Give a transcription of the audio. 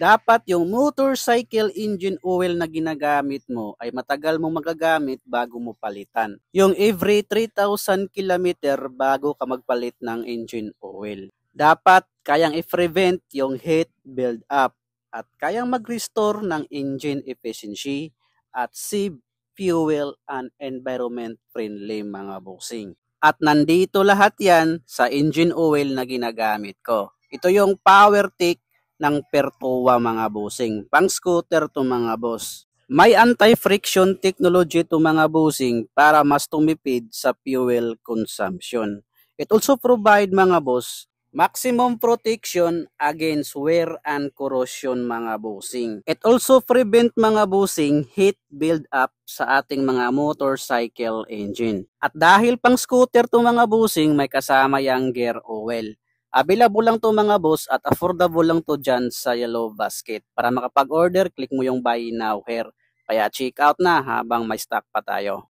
Dapat yung motorcycle engine oil na ginagamit mo ay matagal mong magagamit bago mo palitan. Yung every 3,000 kilometer bago ka magpalit ng engine oil. Dapat kayang i-prevent yung heat build up at kayang mag-restore ng engine efficiency at save fuel and environment friendly mga bossing. At nandito lahat yan sa engine oil na ginagamit ko. Ito yung PowerTech ng Pertoa mga bossing. Pang scooter to mga boss. May anti-friction technology to mga bossing para mas tumipid sa fuel consumption. It also provide mga boss maximum protection against wear and corrosion mga bossing. It also prevent mga bossing heat build up sa ating mga motorcycle engine. At dahil pang scooter to mga bossing, may kasama yang gear oil. Available lang to mga boss at affordable lang to dyan sa Yellow Basket. Para makapag-order, click mo yung buy now here. Kaya check out na habang may stock pa tayo.